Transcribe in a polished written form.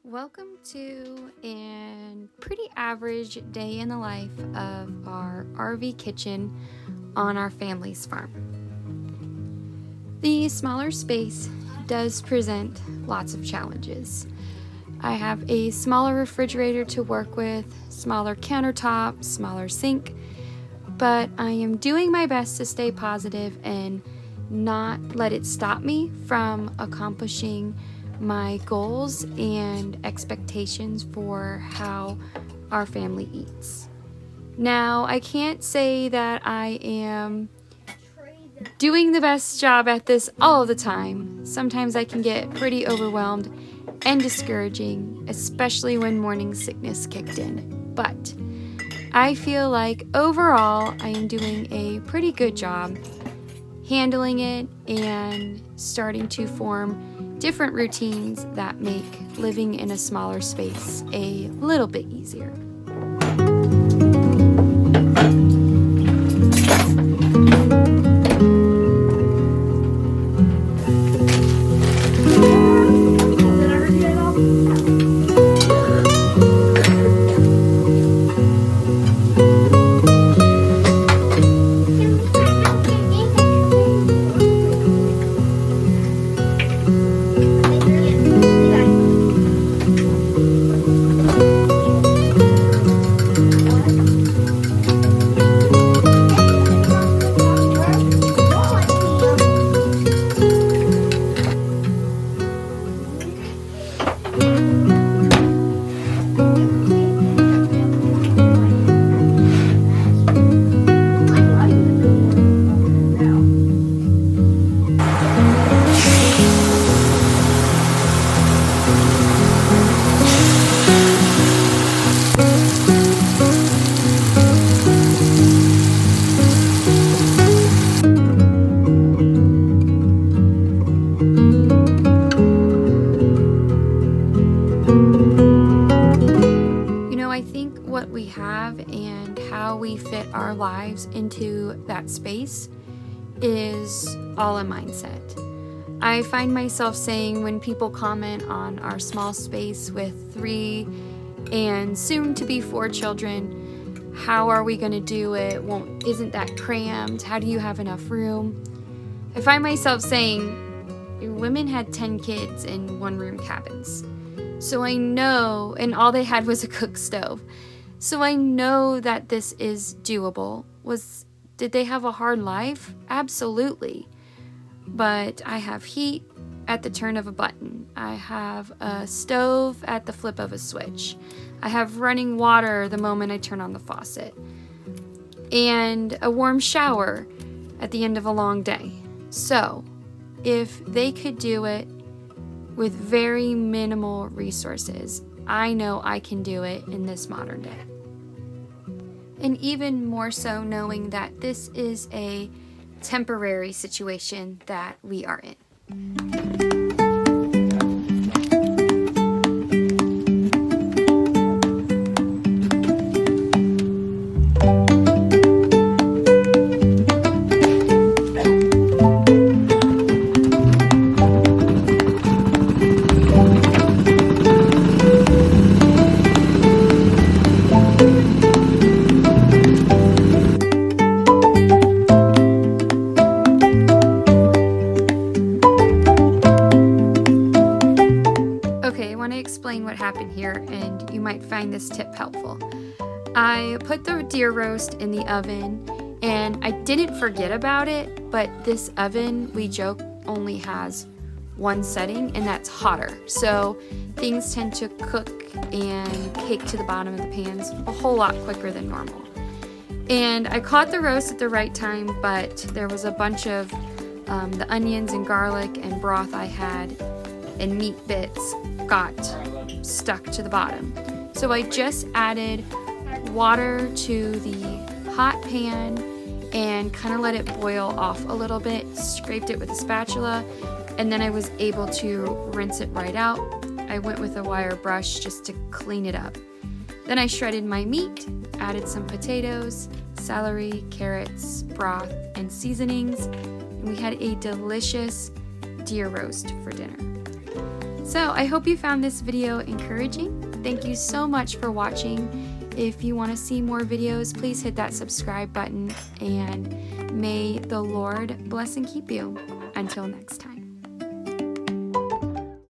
Welcome to a pretty average day in the life of our RV kitchen on our family's farm. The smaller space does present lots of challenges. I have a smaller refrigerator to work with, smaller countertop, smaller sink, but I am doing my best to stay positive and not let it stop me from accomplishing my goals and expectations for how our family eats. Now, I can't say that I am doing the best job at this all the time. Sometimes I can get pretty overwhelmed and discouraging, especially when morning sickness kicked in. But I feel like overall I am doing a pretty good job handling it and starting to form different routines that make living in a smaller space a little bit easier. What we have and how we fit our lives into that space is all a mindset. I find myself saying when people comment on our small space with 3 and soon to be 4 children, how are we going to do it? Isn't that crammed? How do you have enough room? I find myself saying women had 10 kids in one-room cabins. So I know, and all they had was a cook stove. So I know that this is doable. Did they have a hard life? Absolutely. But I have heat at the turn of a button. I have a stove at the flip of a switch. I have running water the moment I turn on the faucet. And a warm shower at the end of a long day. So, if they could do it with very minimal resources, I know I can do it in this modern day. And even more so knowing that this is a temporary situation that we are in. Explain what happened here, and you might find this tip helpful. I put the deer roast in the oven, and I didn't forget about it, but this oven, we joke, only has one setting, and that's hotter. So things tend to cook and cake to the bottom of the pans a whole lot quicker than normal. And I caught the roast at the right time, but there was a bunch of the onions and garlic and broth I had and meat bits got stuck to the bottom. So I just added water to the hot pan and kind of let it boil off a little bit, scraped it with a spatula, and then I was able to rinse it right out. I went with a wire brush just to clean it up. Then I shredded my meat, added some potatoes, celery, carrots, broth, and seasonings, and we had a delicious deer roast for dinner. So I hope you found this video encouraging. Thank you so much for watching. If you want to see more videos, please hit that subscribe button, and may the Lord bless and keep you. Until next time.